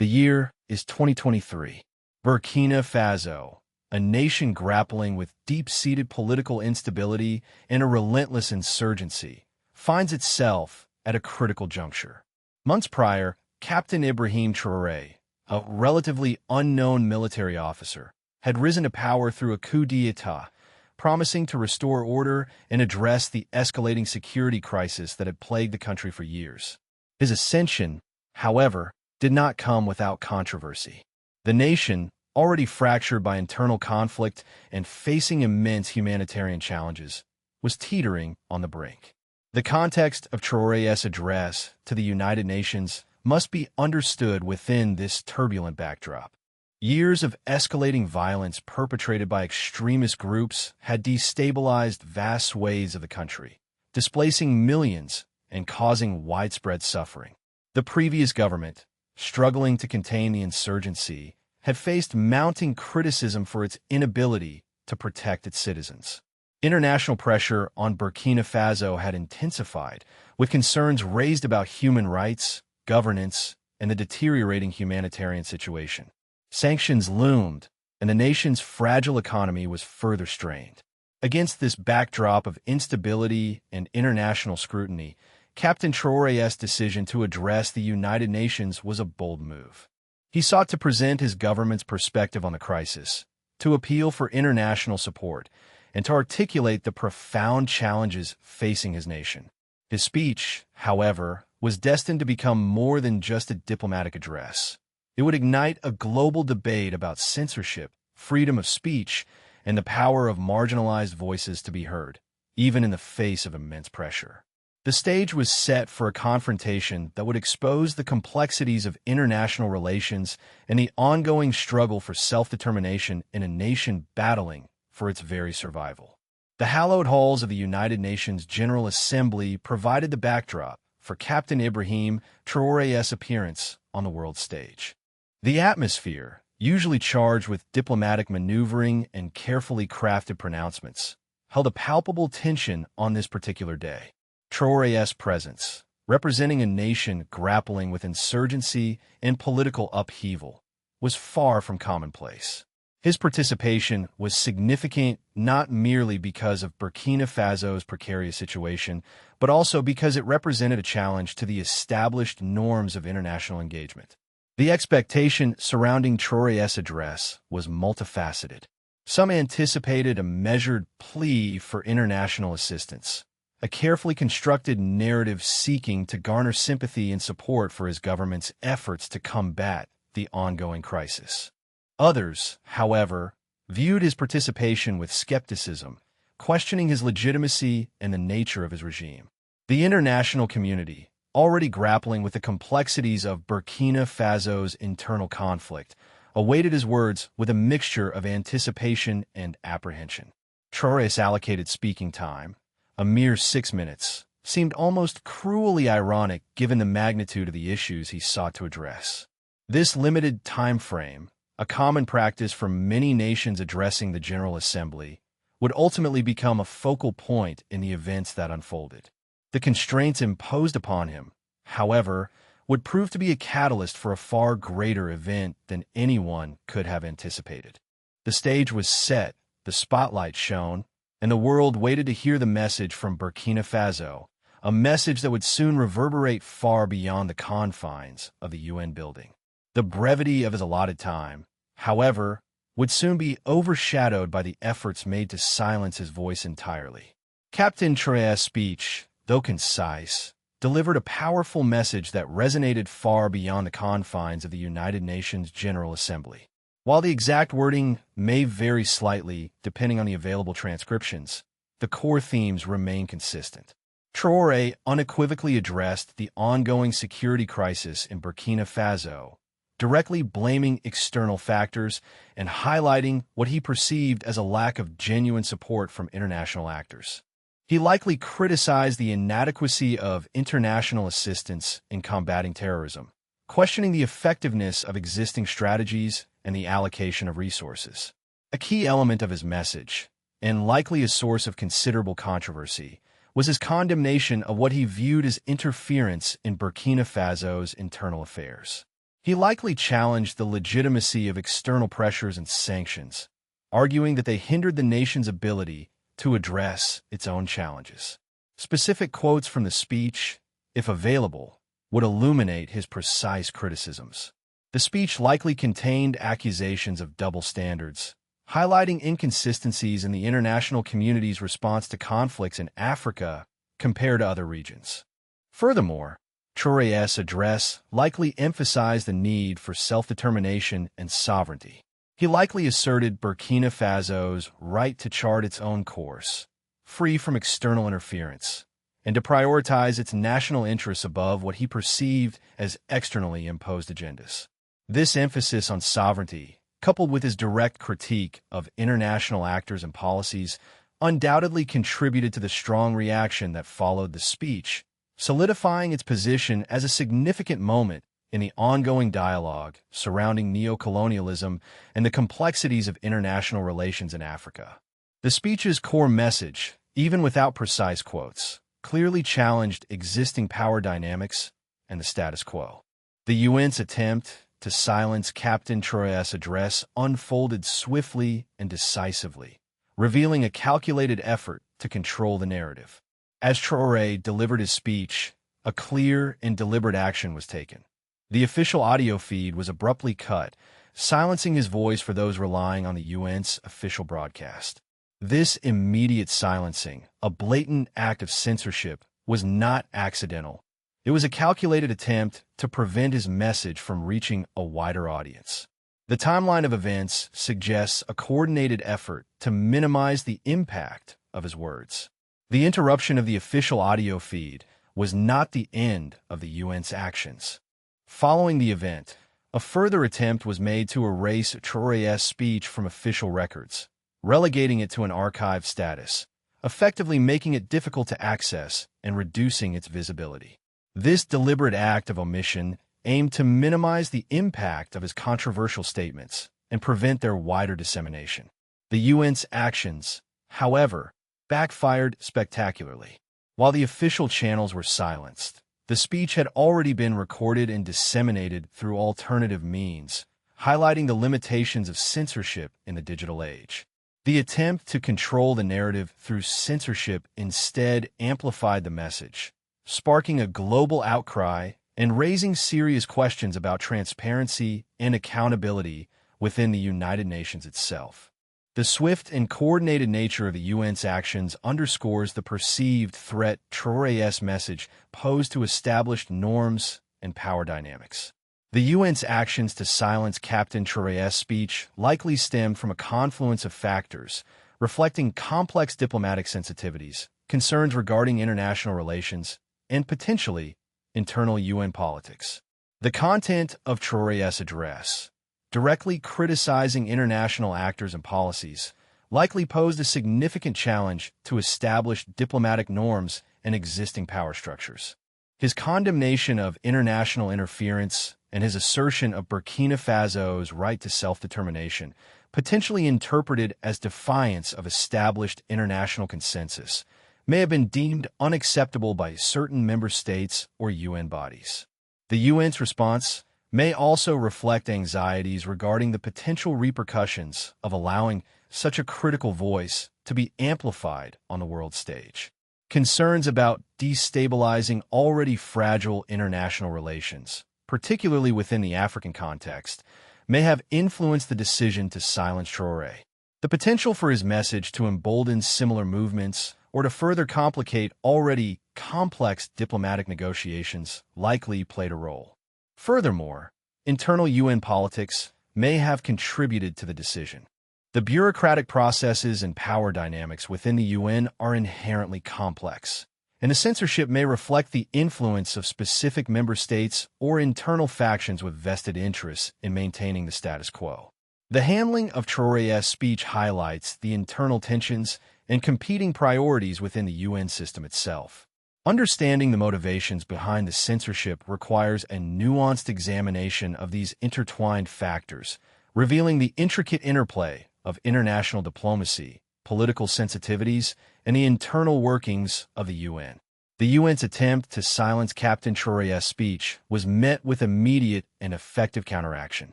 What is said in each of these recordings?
The year is 2023. Burkina Faso, a nation grappling with deep-seated political instability and a relentless insurgency, finds itself at a critical juncture. Months prior, Captain Ibrahim Traoré, a relatively unknown military officer, had risen to power through a coup d'état, promising to restore order and address the escalating security crisis that had plagued the country for years. His ascension, however, did not come without controversy. The nation, already fractured by internal conflict and facing immense humanitarian challenges, was teetering on the brink. The context of Traoré's address to the United Nations must be understood within this turbulent backdrop. Years of escalating violence perpetrated by extremist groups had destabilized vast swathes of the country, displacing millions and causing widespread suffering. The previous government, struggling to contain the insurgency, had faced mounting criticism for its inability to protect its citizens. International pressure on Burkina Faso had intensified, with concerns raised about human rights, governance, and the deteriorating humanitarian situation. Sanctions loomed, and the nation's fragile economy was further strained. Against this backdrop of instability and international scrutiny, Captain Traoré's decision to address the United Nations was a bold move. He sought to present his government's perspective on the crisis, to appeal for international support, and to articulate the profound challenges facing his nation. His speech, however, was destined to become more than just a diplomatic address. It would ignite a global debate about censorship, freedom of speech, and the power of marginalized voices to be heard, even in the face of immense pressure. The stage was set for a confrontation that would expose the complexities of international relations and the ongoing struggle for self-determination in a nation battling for its very survival. The hallowed halls of the United Nations General Assembly provided the backdrop for Captain Ibrahim Traoré's appearance on the world stage. The atmosphere, usually charged with diplomatic maneuvering and carefully crafted pronouncements, held a palpable tension on this particular day. Traoré's presence, representing a nation grappling with insurgency and political upheaval, was far from commonplace. His participation was significant not merely because of Burkina Faso's precarious situation, but also because it represented a challenge to the established norms of international engagement. The expectation surrounding Traoré's address was multifaceted. Some anticipated a measured plea for international assistance, a carefully constructed narrative seeking to garner sympathy and support for his government's efforts to combat the ongoing crisis. Others, however, viewed his participation with skepticism, questioning his legitimacy and the nature of his regime. The international community, already grappling with the complexities of Burkina Faso's internal conflict, awaited his words with a mixture of anticipation and apprehension. Traoré's allocated speaking time, a mere 6 minutes, seemed almost cruelly ironic given the magnitude of the issues he sought to address. This limited time frame, a common practice for many nations addressing the General Assembly, would ultimately become a focal point in the events that unfolded. The constraints imposed upon him, however, would prove to be a catalyst for a far greater event than anyone could have anticipated. The stage was set, the spotlight shone, and the world waited to hear the message from Burkina Faso, a message that would soon reverberate far beyond the confines of the UN building. The brevity of his allotted time, however, would soon be overshadowed by the efforts made to silence his voice entirely. Captain Traoré's speech, though concise, delivered a powerful message that resonated far beyond the confines of the United Nations General Assembly. While the exact wording may vary slightly depending on the available transcriptions, the core themes remain consistent. Traoré unequivocally addressed the ongoing security crisis in Burkina Faso, directly blaming external factors and highlighting what he perceived as a lack of genuine support from international actors. He likely criticized the inadequacy of international assistance in combating terrorism, questioning the effectiveness of existing strategies and the allocation of resources. A key element of his message, and likely a source of considerable controversy, was his condemnation of what he viewed as interference in Burkina Faso's internal affairs. He likely challenged the legitimacy of external pressures and sanctions, arguing that they hindered the nation's ability to address its own challenges. Specific quotes from the speech, if available, would illuminate his precise criticisms. The speech likely contained accusations of double standards, highlighting inconsistencies in the international community's response to conflicts in Africa compared to other regions. Furthermore, Traoré's address likely emphasized the need for self-determination and sovereignty. He likely asserted Burkina Faso's right to chart its own course, free from external interference, and to prioritize its national interests above what he perceived as externally imposed agendas. This emphasis on sovereignty, coupled with his direct critique of international actors and policies, undoubtedly contributed to the strong reaction that followed the speech, solidifying its position as a significant moment in the ongoing dialogue surrounding neocolonialism and the complexities of international relations in Africa. The speech's core message, even without precise quotes, clearly challenged existing power dynamics and the status quo. The UN's attempt to silence Captain Traoré's address unfolded swiftly and decisively, revealing a calculated effort to control the narrative. As Traoré delivered his speech, a clear and deliberate action was taken. The official audio feed was abruptly cut, silencing his voice for those relying on the UN's official broadcast. This immediate silencing, a blatant act of censorship, was not accidental. It was a calculated attempt to prevent his message from reaching a wider audience. The timeline of events suggests a coordinated effort to minimize the impact of his words. The interruption of the official audio feed was not the end of the UN's actions. Following the event, a further attempt was made to erase Traoré's speech from official records, relegating it to an archive status, effectively making it difficult to access and reducing its visibility. This deliberate act of omission aimed to minimize the impact of his controversial statements and prevent their wider dissemination. The UN's actions, however, backfired spectacularly. While the official channels were silenced, the speech had already been recorded and disseminated through alternative means, highlighting the limitations of censorship in the digital age. The attempt to control the narrative through censorship instead amplified the message, sparking a global outcry and raising serious questions about transparency and accountability within the United Nations itself. The swift and coordinated nature of the UN's actions underscores the perceived threat Traoré's message posed to established norms and power dynamics. The UN's actions to silence Captain Traoré's speech likely stemmed from a confluence of factors, reflecting complex diplomatic sensitivities, concerns regarding international relations, and potentially internal UN politics. The content of Traoré's address, directly criticizing international actors and policies, likely posed a significant challenge to established diplomatic norms and existing power structures. His condemnation of international interference and his assertion of Burkina Faso's right to self-determination, potentially interpreted as defiance of established international consensus, may have been deemed unacceptable by certain member states or UN bodies. The UN's response may also reflect anxieties regarding the potential repercussions of allowing such a critical voice to be amplified on the world stage. Concerns about destabilizing already fragile international relations, particularly within the African context, may have influenced the decision to silence Traoré. The potential for his message to embolden similar movements or to further complicate already complex diplomatic negotiations likely played a role. Furthermore, internal UN politics may have contributed to the decision. The bureaucratic processes and power dynamics within the UN are inherently complex, and the censorship may reflect the influence of specific member states or internal factions with vested interests in maintaining the status quo. The handling of Traoré's speech highlights the internal tensions and competing priorities within the UN system itself. Understanding the motivations behind the censorship requires a nuanced examination of these intertwined factors, revealing the intricate interplay of international diplomacy, political sensitivities, and the internal workings of the UN. The UN's attempt to silence Captain Traoré's speech was met with immediate and effective counteraction.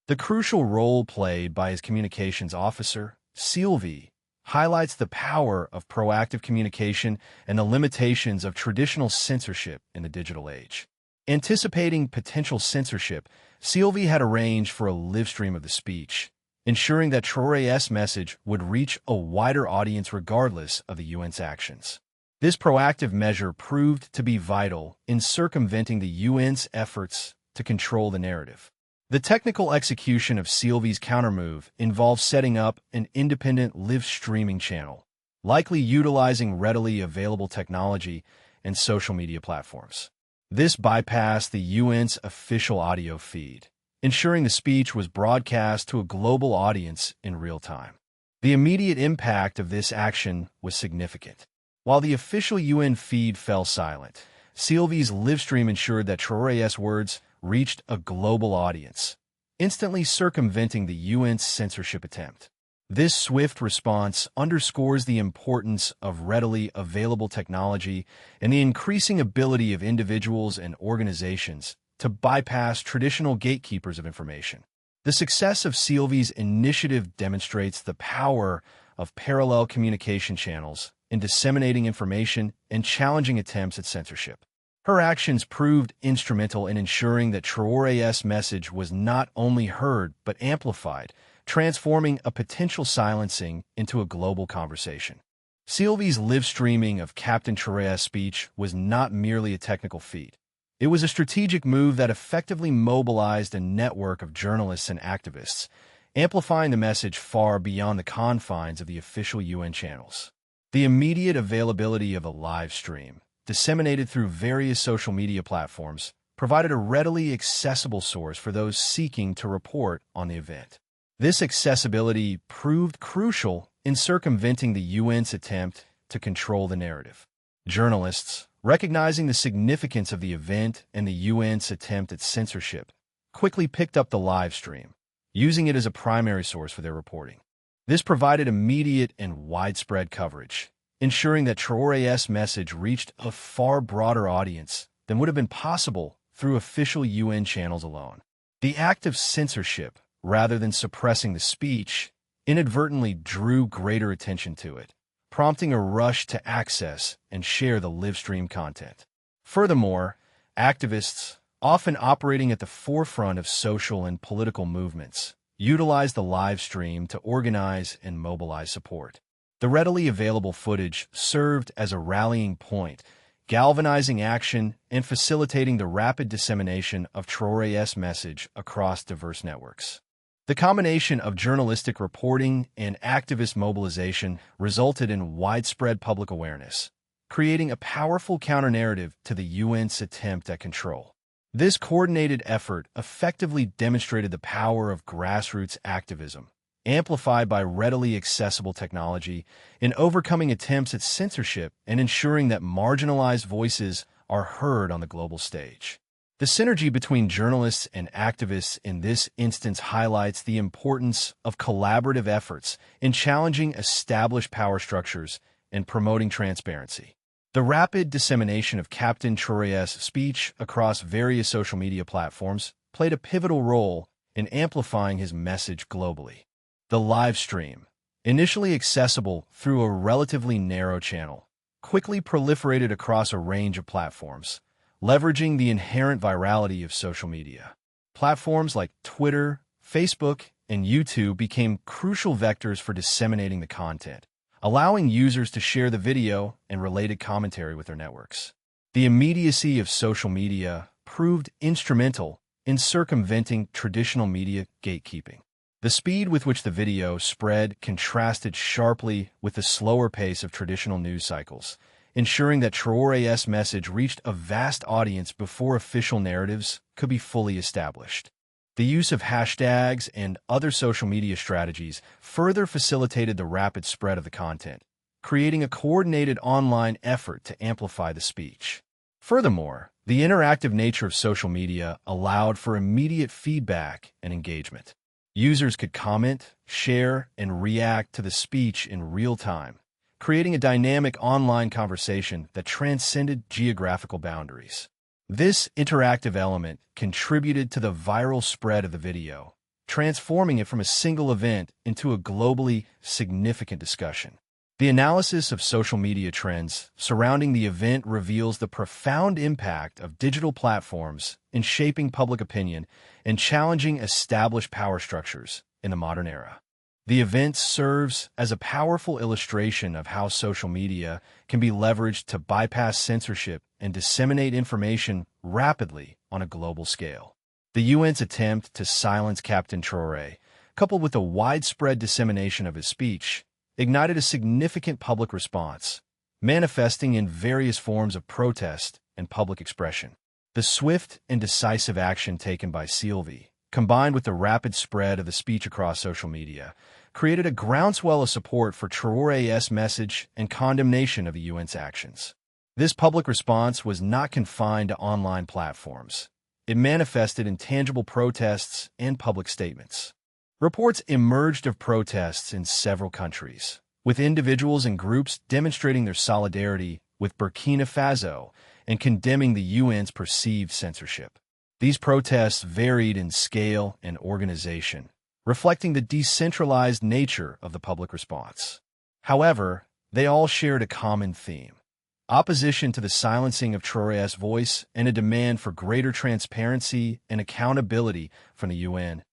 The crucial role played by his communications officer, Sylvie, highlights the power of proactive communication and the limitations of traditional censorship in the digital age. Anticipating potential censorship, Sylvie had arranged for a live stream of the speech, ensuring that Traoré's message would reach a wider audience regardless of the UN's actions. This proactive measure proved to be vital in circumventing the UN's efforts to control the narrative. The technical execution of Sylvie's countermove involved setting up an independent live streaming channel, likely utilizing readily available technology and social media platforms. This bypassed the UN's official audio feed, ensuring the speech was broadcast to a global audience in real time. The immediate impact of this action was significant. While the official UN feed fell silent, Sylvie's live stream ensured that Traoré's words reached a global audience, instantly circumventing the UN's censorship attempt. This swift response underscores the importance of readily available technology and the increasing ability of individuals and organizations to bypass traditional gatekeepers of information. The success of Sylvie's initiative demonstrates the power of parallel communication channels in disseminating information and challenging attempts at censorship. Her actions proved instrumental in ensuring that Traoré's message was not only heard but amplified, transforming a potential silencing into a global conversation. Sylvie's live streaming of Captain Traoré's speech was not merely a technical feat. It was a strategic move that effectively mobilized a network of journalists and activists, amplifying the message far beyond the confines of the official UN channels. The immediate availability of a live stream, disseminated through various social media platforms, provided a readily accessible source for those seeking to report on the event. This accessibility proved crucial in circumventing the UN's attempt to control the narrative. Journalists, recognizing the significance of the event and the UN's attempt at censorship, quickly picked up the live stream, using it as a primary source for their reporting. This provided immediate and widespread coverage, ensuring that Traoré's message reached a far broader audience than would have been possible through official UN channels alone. The act of censorship, rather than suppressing the speech, inadvertently drew greater attention to it, prompting a rush to access and share the live stream content. Furthermore, activists, often operating at the forefront of social and political movements, utilized the live stream to organize and mobilize support. The readily available footage served as a rallying point, galvanizing action and facilitating the rapid dissemination of Traoré's message across diverse networks. The combination of journalistic reporting and activist mobilization resulted in widespread public awareness, creating a powerful counter-narrative to the UN's attempt at control. This coordinated effort effectively demonstrated the power of grassroots activism, amplified by readily accessible technology, in overcoming attempts at censorship and ensuring that marginalized voices are heard on the global stage. The synergy between journalists and activists in this instance highlights the importance of collaborative efforts in challenging established power structures and promoting transparency. The rapid dissemination of Captain Traoré's speech across various social media platforms played a pivotal role in amplifying his message globally. The live stream, initially accessible through a relatively narrow channel, quickly proliferated across a range of platforms, leveraging the inherent virality of social media. Platforms like Twitter, Facebook, and YouTube became crucial vectors for disseminating the content, allowing users to share the video and related commentary with their networks. The immediacy of social media proved instrumental in circumventing traditional media gatekeeping. The speed with which the video spread contrasted sharply with the slower pace of traditional news cycles, ensuring that Traoré's message reached a vast audience before official narratives could be fully established. The use of hashtags and other social media strategies further facilitated the rapid spread of the content, creating a coordinated online effort to amplify the speech. Furthermore, the interactive nature of social media allowed for immediate feedback and engagement. Users could comment, share, and react to the speech in real time, creating a dynamic online conversation that transcended geographical boundaries. This interactive element contributed to the viral spread of the video, transforming it from a single event into a globally significant discussion. The analysis of social media trends surrounding the event reveals the profound impact of digital platforms in shaping public opinion and challenging established power structures in the modern era. The event serves as a powerful illustration of how social media can be leveraged to bypass censorship and disseminate information rapidly on a global scale. The UN's attempt to silence Captain Traoré, coupled with the widespread dissemination of his speech, ignited a significant public response, manifesting in various forms of protest and public expression. The swift and decisive action taken by Sylvie, combined with the rapid spread of the speech across social media, created a groundswell of support for Traoré's message and condemnation of the UN's actions. This public response was not confined to online platforms. It manifested in tangible protests and public statements. Reports emerged of protests in several countries, with individuals and groups demonstrating their solidarity with Burkina Faso and condemning the UN's perceived censorship. These protests varied in scale and organization, reflecting the decentralized nature of the public response. However, they all shared a common theme: opposition to the silencing of Traoré's voice and a demand for greater transparency and accountability from the UN.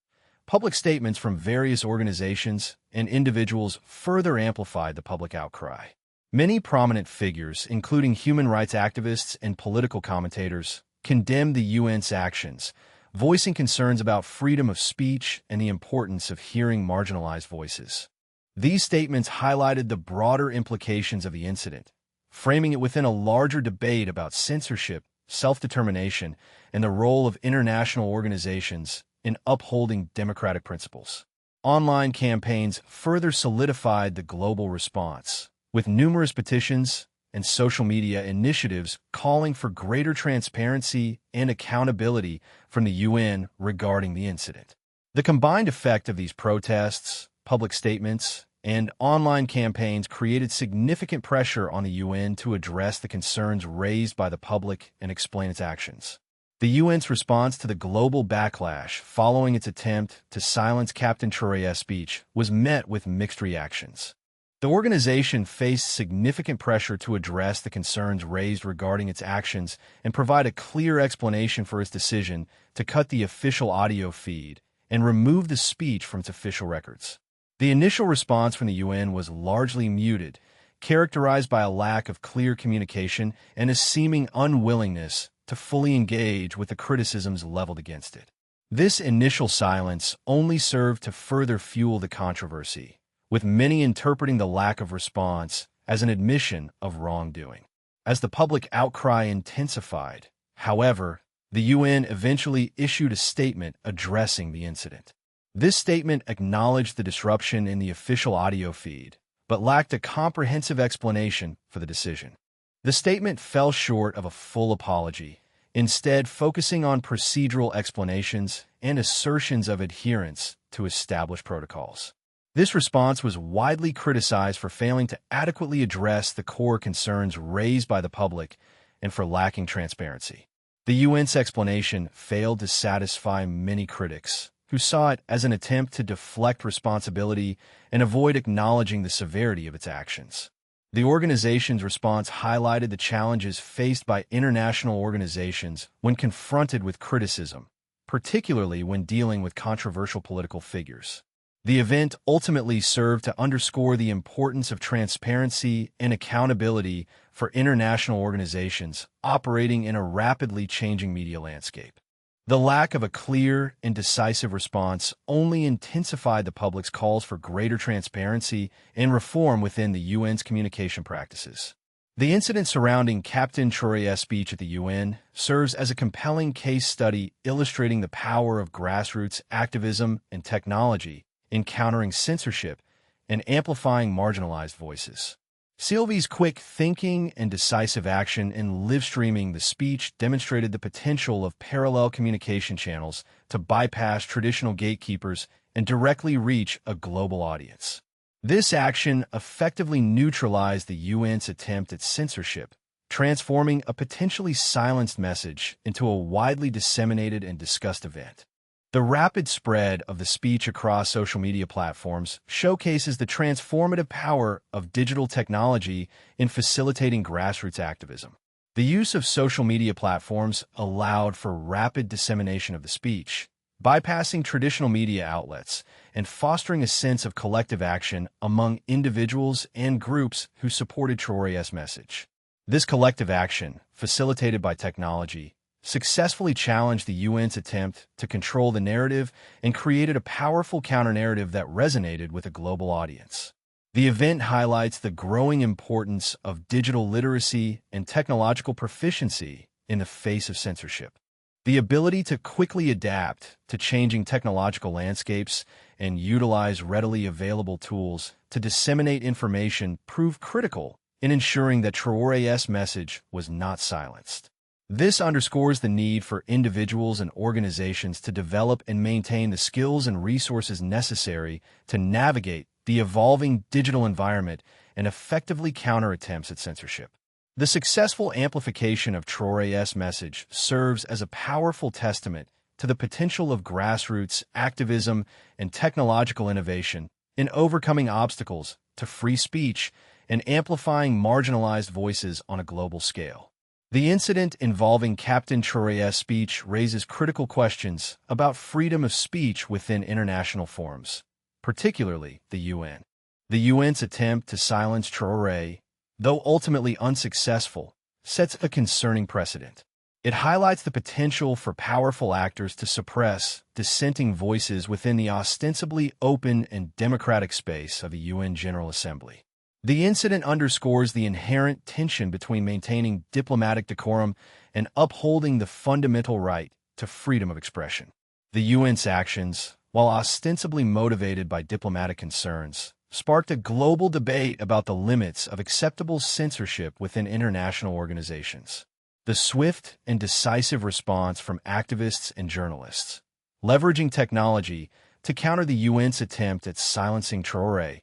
Public statements from various organizations and individuals further amplified the public outcry. Many prominent figures, including human rights activists and political commentators, condemned the UN's actions, voicing concerns about freedom of speech and the importance of hearing marginalized voices. These statements highlighted the broader implications of the incident, framing it within a larger debate about censorship, self-determination, and the role of international organizations in upholding democratic principles. Online campaigns further solidified the global response, with numerous petitions and social media initiatives calling for greater transparency and accountability from the UN regarding the incident. The combined effect of these protests, public statements, and online campaigns created significant pressure on the UN to address the concerns raised by the public and explain its actions. The UN's response to the global backlash following its attempt to silence Captain Traoré's speech was met with mixed reactions. The organization faced significant pressure to address the concerns raised regarding its actions and provide a clear explanation for its decision to cut the official audio feed and remove the speech from its official records. The initial response from the UN was largely muted, characterized by a lack of clear communication and a seeming unwillingness to fully engage with the criticisms leveled against it. This initial silence only served to further fuel the controversy, with many interpreting the lack of response as an admission of wrongdoing. As the public outcry intensified, however, the UN eventually issued a statement addressing the incident. This statement acknowledged the disruption in the official audio feed, but lacked a comprehensive explanation for the decision. The statement fell short of a full apology, instead focusing on procedural explanations and assertions of adherence to established protocols. This response was widely criticized for failing to adequately address the core concerns raised by the public and for lacking transparency. The UN's explanation failed to satisfy many critics, who saw it as an attempt to deflect responsibility and avoid acknowledging the severity of its actions. The organization's response highlighted the challenges faced by international organizations when confronted with criticism, particularly when dealing with controversial political figures. The event ultimately served to underscore the importance of transparency and accountability for international organizations operating in a rapidly changing media landscape. The lack of a clear and decisive response only intensified the public's calls for greater transparency and reform within the UN's communication practices. The incident surrounding Captain Traoré's speech at the UN serves as a compelling case study illustrating the power of grassroots activism and technology in countering censorship and amplifying marginalized voices. Sylvie's quick thinking and decisive action in live-streaming the speech demonstrated the potential of parallel communication channels to bypass traditional gatekeepers and directly reach a global audience. This action effectively neutralized the UN's attempt at censorship, transforming a potentially silenced message into a widely disseminated and discussed event. The rapid spread of the speech across social media platforms showcases the transformative power of digital technology in facilitating grassroots activism. The use of social media platforms allowed for rapid dissemination of the speech, bypassing traditional media outlets and fostering a sense of collective action among individuals and groups who supported Traoré's message. This collective action, facilitated by technology, successfully challenged the UN's attempt to control the narrative and created a powerful counter-narrative that resonated with a global audience. The event highlights the growing importance of digital literacy and technological proficiency in the face of censorship. The ability to quickly adapt to changing technological landscapes and utilize readily available tools to disseminate information proved critical in ensuring that Traoré's message was not silenced. This underscores the need for individuals and organizations to develop and maintain the skills and resources necessary to navigate the evolving digital environment and effectively counter attempts at censorship. The successful amplification of Traoré's message serves as a powerful testament to the potential of grassroots activism and technological innovation in overcoming obstacles to free speech and amplifying marginalized voices on a global scale. The incident involving Captain Traoré's speech raises critical questions about freedom of speech within international forums, particularly the UN. The UN's attempt to silence Traoré, though ultimately unsuccessful, sets a concerning precedent. It highlights the potential for powerful actors to suppress dissenting voices within the ostensibly open and democratic space of a UN General Assembly. The incident underscores the inherent tension between maintaining diplomatic decorum and upholding the fundamental right to freedom of expression. The UN's actions, while ostensibly motivated by diplomatic concerns, sparked a global debate about the limits of acceptable censorship within international organizations. The swift and decisive response from activists and journalists, leveraging technology to counter the UN's attempt at silencing Traoré,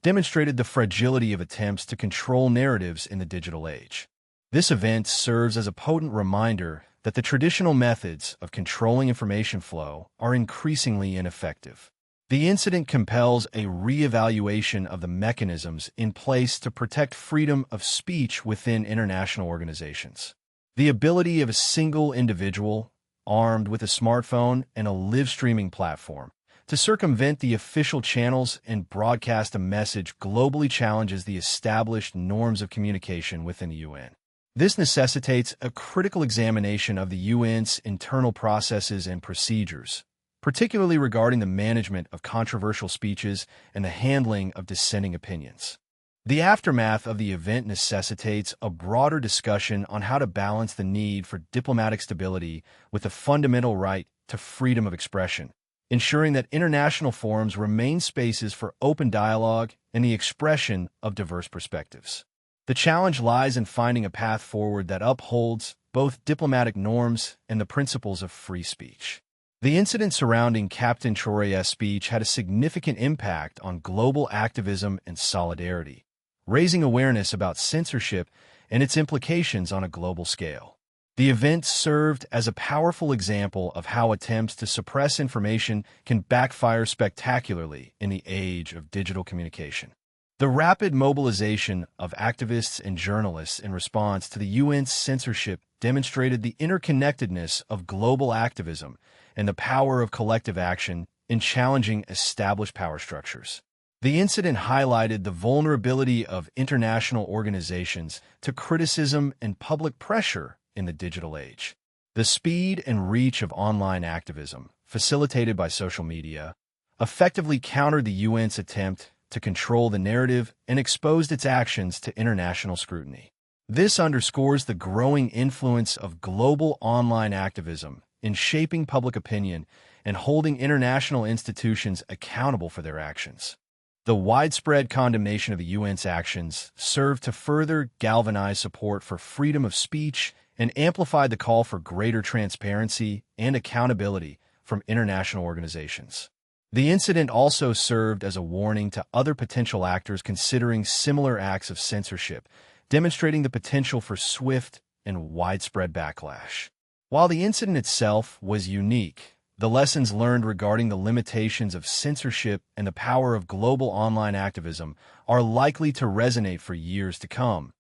demonstrated the fragility of attempts to control narratives in the digital age. This event serves as a potent reminder that the traditional methods of controlling information flow are increasingly ineffective. The incident compels a re-evaluation of the mechanisms in place to protect freedom of speech within international organizations. The ability of a single individual, armed with a smartphone and a live streaming platform, to circumvent the official channels and broadcast a message globally challenges the established norms of communication within the UN. This necessitates a critical examination of the UN's internal processes and procedures, particularly regarding the management of controversial speeches and the handling of dissenting opinions. The aftermath of the event necessitates a broader discussion on how to balance the need for diplomatic stability with the fundamental right to freedom of expression, ensuring that international forums remain spaces for open dialogue and the expression of diverse perspectives. The challenge lies in finding a path forward that upholds both diplomatic norms and the principles of free speech. The incident surrounding Captain Traoré's speech had a significant impact on global activism and solidarity, raising awareness about censorship and its implications on a global scale. The event served as a powerful example of how attempts to suppress information can backfire spectacularly in the age of digital communication. The rapid mobilization of activists and journalists in response to the UN's censorship demonstrated the interconnectedness of global activism and the power of collective action in challenging established power structures. The incident highlighted the vulnerability of international organizations to criticism and public pressure in the digital age. The speed and reach of online activism, facilitated by social media, effectively countered the UN's attempt to control the narrative and exposed its actions to international scrutiny. This underscores the growing influence of global online activism in shaping public opinion and holding international institutions accountable for their actions. The widespread condemnation of the UN's actions served to further galvanize support for freedom of speech and amplify the call for greater transparency and accountability from international organizations. The incident also served as a warning to other potential actors considering similar acts of censorship, demonstrating the potential for swift and widespread backlash. While the incident itself was unique, the lessons learned regarding the limitations of censorship and the power of global online activism are likely to resonate for years to come,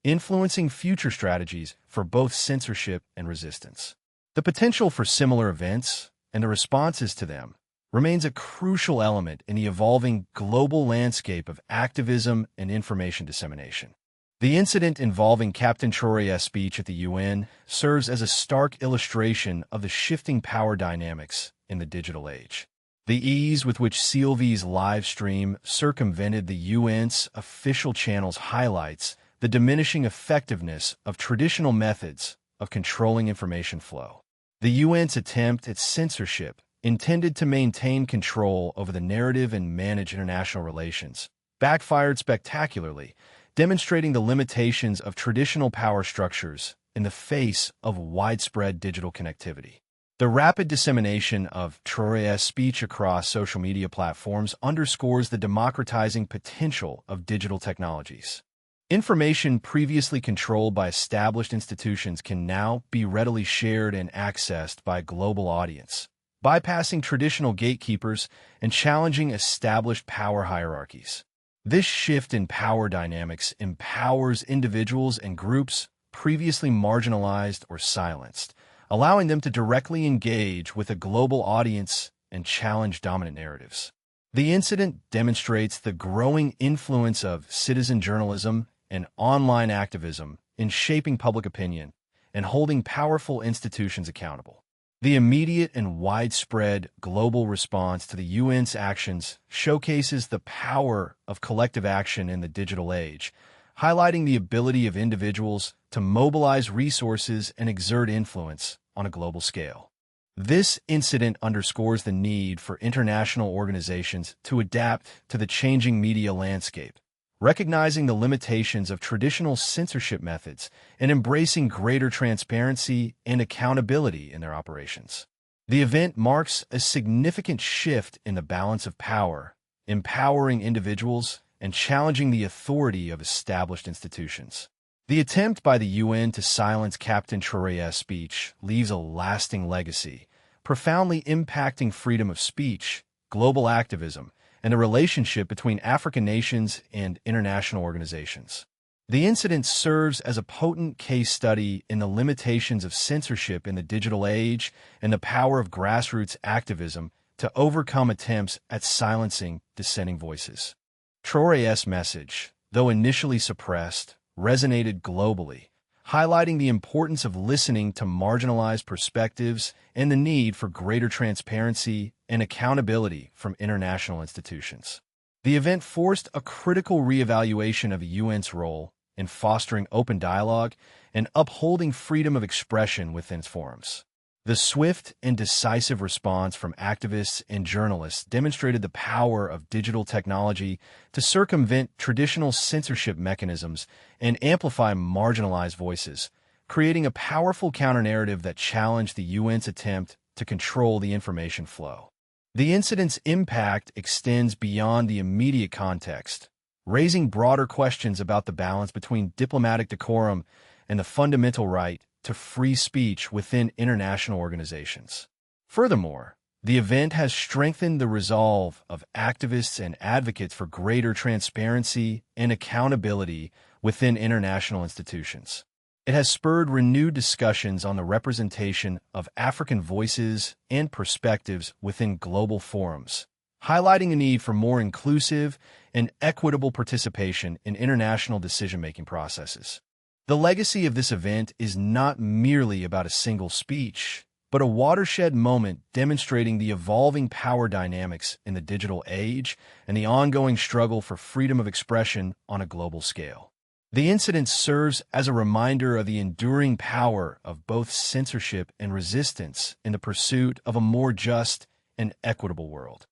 influencing future strategies for both censorship and resistance. The potential for similar events and the responses to them remains a crucial element in the evolving global landscape of activism and information dissemination. The incident involving Captain Traoré's speech at the UN serves as a stark illustration of the shifting power dynamics in the digital age. The ease with which CLV's live stream circumvented the UN's official channels highlights the diminishing effectiveness of traditional methods of controlling information flow. The UN's attempt at censorship, intended to maintain control over the narrative and manage international relations, backfired spectacularly, demonstrating the limitations of traditional power structures in the face of widespread digital connectivity. The rapid dissemination of Traoré's speech across social media platforms underscores the democratizing potential of digital technologies. Information previously controlled by established institutions can now be readily shared and accessed by a global audience, bypassing traditional gatekeepers and challenging established power hierarchies. This shift in power dynamics empowers individuals and groups previously marginalized or silenced, allowing them to directly engage with a global audience and challenge dominant narratives. The incident demonstrates the growing influence of citizen journalism and online activism in shaping public opinion and holding powerful institutions accountable. The immediate and widespread global response to the UN's actions showcases the power of collective action in the digital age, highlighting the ability of individuals to mobilize resources and exert influence on a global scale. This incident underscores the need for international organizations to adapt to the changing media landscape, recognizing the limitations of traditional censorship methods and embracing greater transparency and accountability in their operations. The event marks a significant shift in the balance of power, empowering individuals and challenging the authority of established institutions. The attempt by the UN to silence Captain Traoré's speech leaves a lasting legacy, profoundly impacting freedom of speech, global activism, and the relationship between African nations and international organizations. The incident serves as a potent case study in the limitations of censorship in the digital age and the power of grassroots activism to overcome attempts at silencing dissenting voices. Traoré's message, though initially suppressed, resonated globally, highlighting the importance of listening to marginalized perspectives and the need for greater transparency and accountability from international institutions. The event forced a critical reevaluation of the UN's role in fostering open dialogue and upholding freedom of expression within its forums. The swift and decisive response from activists and journalists demonstrated the power of digital technology to circumvent traditional censorship mechanisms and amplify marginalized voices, creating a powerful counter-narrative that challenged the UN's attempt to control the information flow. The incident's impact extends beyond the immediate context, raising broader questions about the balance between diplomatic decorum and the fundamental right to free speech within international organizations. Furthermore, the event has strengthened the resolve of activists and advocates for greater transparency and accountability within international institutions. It has spurred renewed discussions on the representation of African voices and perspectives within global forums, highlighting the need for more inclusive and equitable participation in international decision-making processes. The legacy of this event is not merely about a single speech, but a watershed moment demonstrating the evolving power dynamics in the digital age and the ongoing struggle for freedom of expression on a global scale. The incident serves as a reminder of the enduring power of both censorship and resistance in the pursuit of a more just and equitable world.